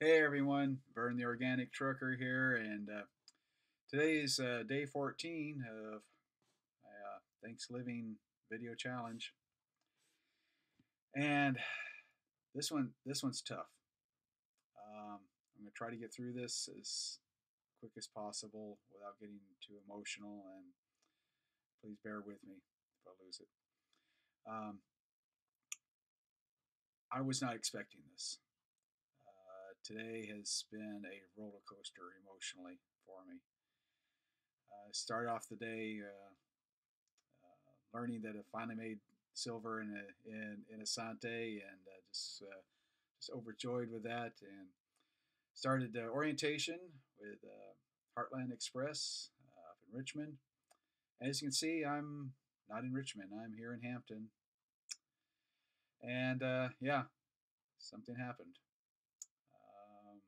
Hey everyone, Vern the Organic Trucker here, and today's day 14 of my ThanksLiving video challenge. And this one's tough. I'm gonna try to get through this as quick as possible without getting too emotional, and please bear with me if I lose it. Um, I was not expecting this. Today has been a roller coaster emotionally for me. Started off the day learning that I finally made silver in Asante, and just overjoyed with that. And started orientation with Heartland Express up in Richmond. As you can see, I'm not in Richmond. I'm here in Hampton, and yeah, something happened. Um,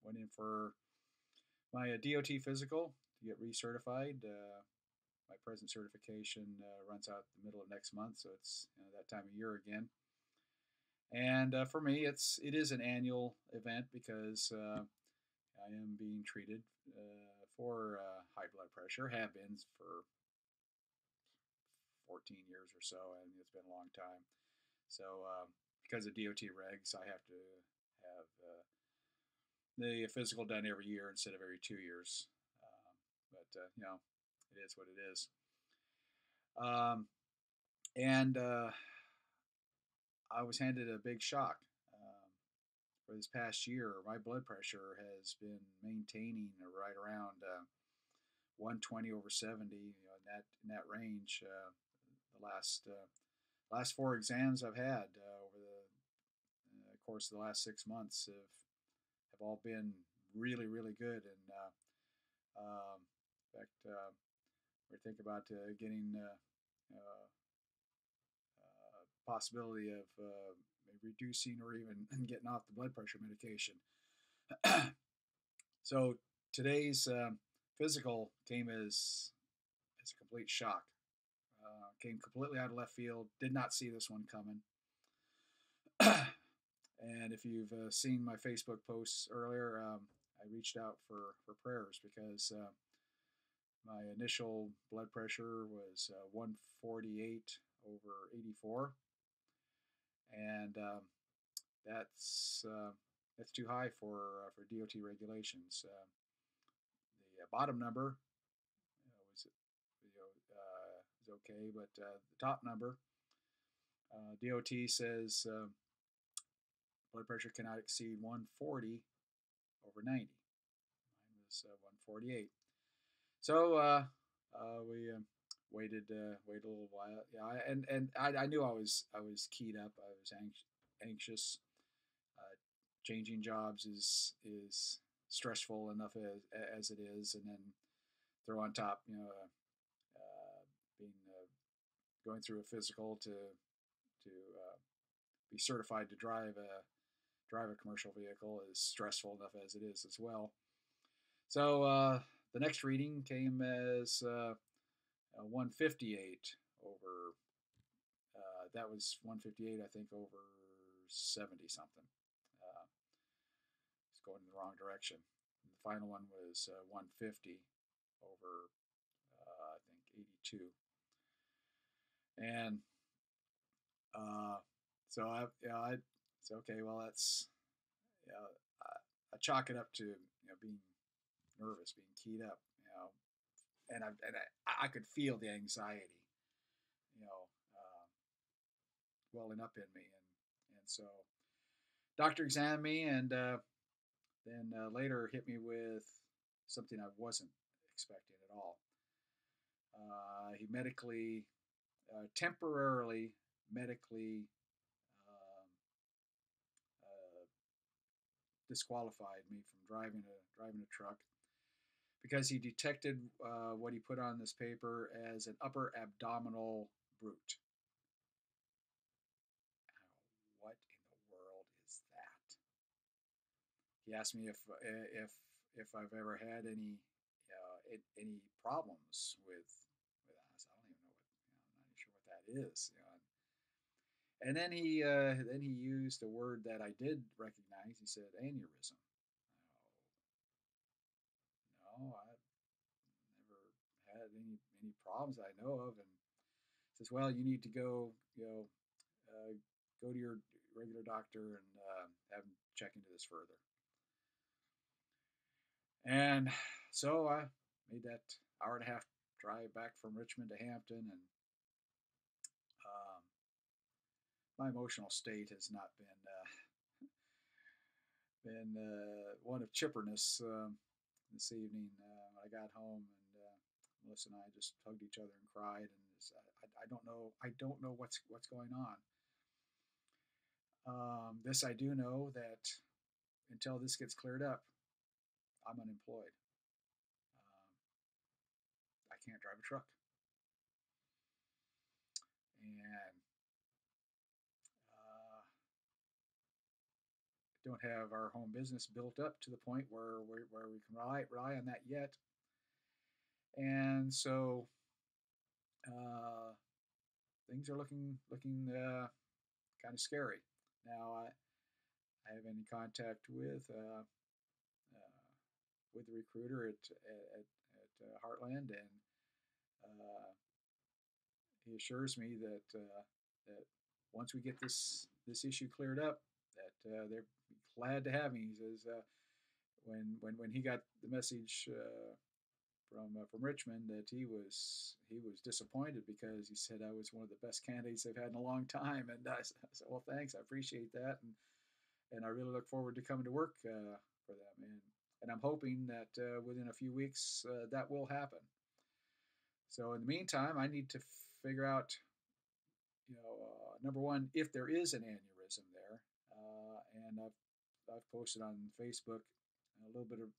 Went in for my DOT physical to get recertified. My present certification runs out the middle of next month, so it's that time of year again. And for me, it is an annual event because I am being treated for high blood pressure. Have been for 14 years or so, and it's been a long time. So because of DOT regs, I have to have the physical done every year instead of every 2 years. But it is what it is. Um, and I was handed a big shock. For this past year, my blood pressure has been maintaining right around 120 over 70, in that range. The last four exams I've had over the course of the last 6 months have all been really really good. And in fact, we're thinking about getting possibility of reducing or even getting off the blood pressure medication. So today's physical came as a complete shock. Came completely out of left field. Did not see this one coming. And if you've seen my Facebook posts earlier, I reached out for prayers because my initial blood pressure was 148 over 84, and that's too high for DOT regulations. The bottom number was is okay, but the top number, DOT says blood pressure cannot exceed 140 over 90. Mine was 148. So we waited a little while. Yeah, and I knew I was keyed up. I was anxious. Uh, Changing jobs is stressful enough as it is, and then throw on top, being going through a physical to be certified to drive a commercial vehicle is stressful enough as it is as well. So the next reading came as 158 over. That was 158, I think, over 70 something. Uh, it's going in the wrong direction. And the final one was 150 over, I think, 82. And so I said, okay, well, that's, I chalk it up to being nervous, being keyed up, and I could feel the anxiety, you know, uh, welling up in me, and so doctor examined me, and then later hit me with something I wasn't expecting at all. He temporarily medically um, uh, disqualified me from driving a truck because he detected what he put on this paper as an upper abdominal brute. What in the world is that? He asked me if I've ever had any problems with that. I said, I don't even know I'm not even sure what that is. And then he used a word that I did recognize. He said aneurysm. no, I never had any problems I know of. And says, well, you need to go, go to your regular doctor and have him check into this further. And so I made that hour and a half drive back from Richmond to Hampton, and um, my emotional state has not been one of chipperness this evening. I got home, and Melissa and I just hugged each other and cried. And I don't know. I don't know what's going on. This I do know that until this gets cleared up, I'm unemployed. I can't drive a truck, and don't have our home business built up to the point where we can rely on that yet. And so uh, things are looking kind of scary. Now I have any contact with the recruiter at Heartland, and uh, he assures me that once we get this issue cleared up, that they're glad to have me. He says when he got the message from Richmond that he was disappointed because he said I was one of the best candidates they've had in a long time, and I said, well, thanks, I appreciate that, and I really look forward to coming to work for them, and I'm hoping that within a few weeks that will happen. So in the meantime, I need to figure out, number one, if there is an aneurysm there, and I've posted on Facebook a little bit of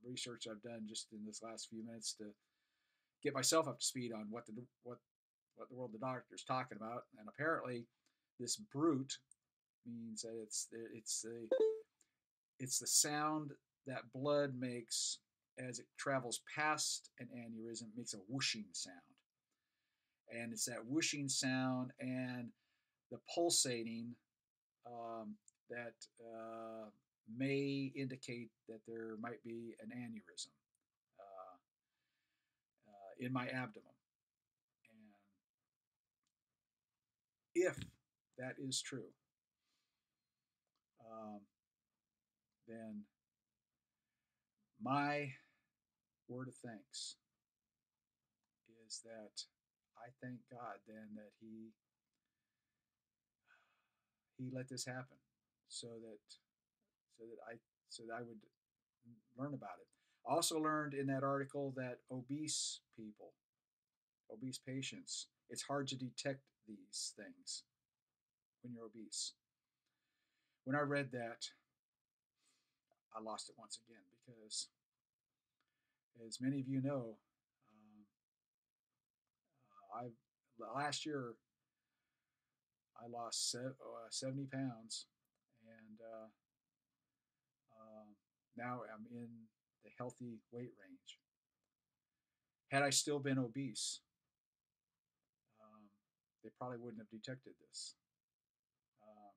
research I've done just in this last few minutes to get myself up to speed on what the world the doctor is talking about. And apparently, this brute means that it's the sound that blood makes as it travels past an aneurysm. It makes a whooshing sound, and it's that whooshing sound and the pulsating that may indicate that there might be an aneurysm uh, in my abdomen. And if that is true, um, then my word of thanks is that I thank God then that He let this happen, so that so that I so that I would learn about it. I also learned in that article that obese patients, it's hard to detect these things when you're obese. When I read that, I lost it once again because, as many of you know, I last year I lost 70 pounds, and now I'm in the healthy weight range. Had I still been obese, um, they probably wouldn't have detected this. Um,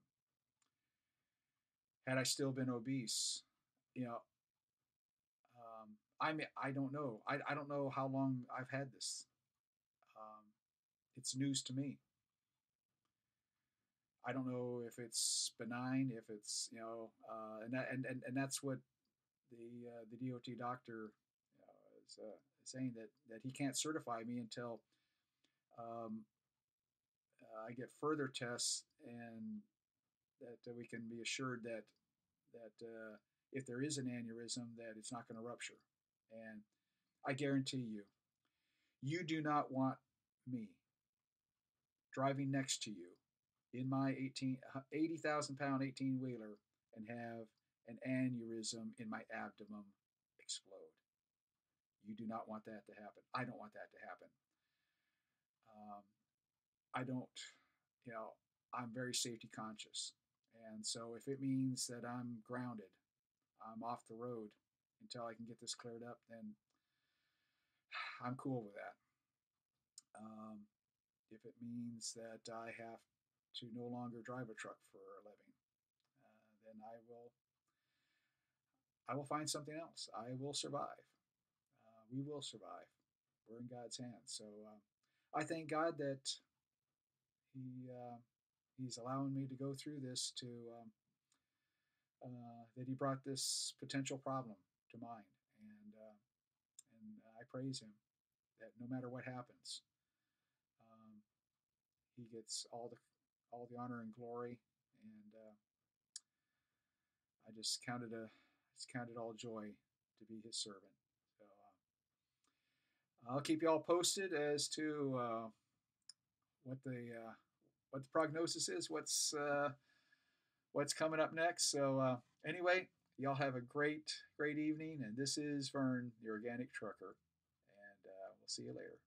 had I still been obese, you know, I don't know. I don't know how long I've had this. Um, it's news to me. I don't know if it's benign, if it's and that's what the DOT doctor is saying, that he can't certify me until um, I get further tests, and that we can be assured that if there is an aneurysm, that it's not going to rupture. And I guarantee you, you do not want me driving next to you in my 80,000 pound 18 wheeler and have an aneurysm in my abdomen explode. You do not want that to happen. I don't want that to happen. Um, I don't, you know, I'm very safety conscious. And so if it means that I'm grounded, I'm off the road until I can get this cleared up, then I'm cool with that. If it means that I have to no longer drive a truck for a living, then I will find something else. I will survive. we will survive. We're in God's hands. So I thank God that He He's allowing me to go through this to that He brought this potential problem to mind, and I praise Him that no matter what happens, um, He gets all the honor and glory, and I just counted all joy to be His servant. So I'll keep you all posted as to what the uh, what the prognosis is, what's coming up next. So anyway, y'all have a great evening, and this is Vern, the organic trucker, and we'll see you later.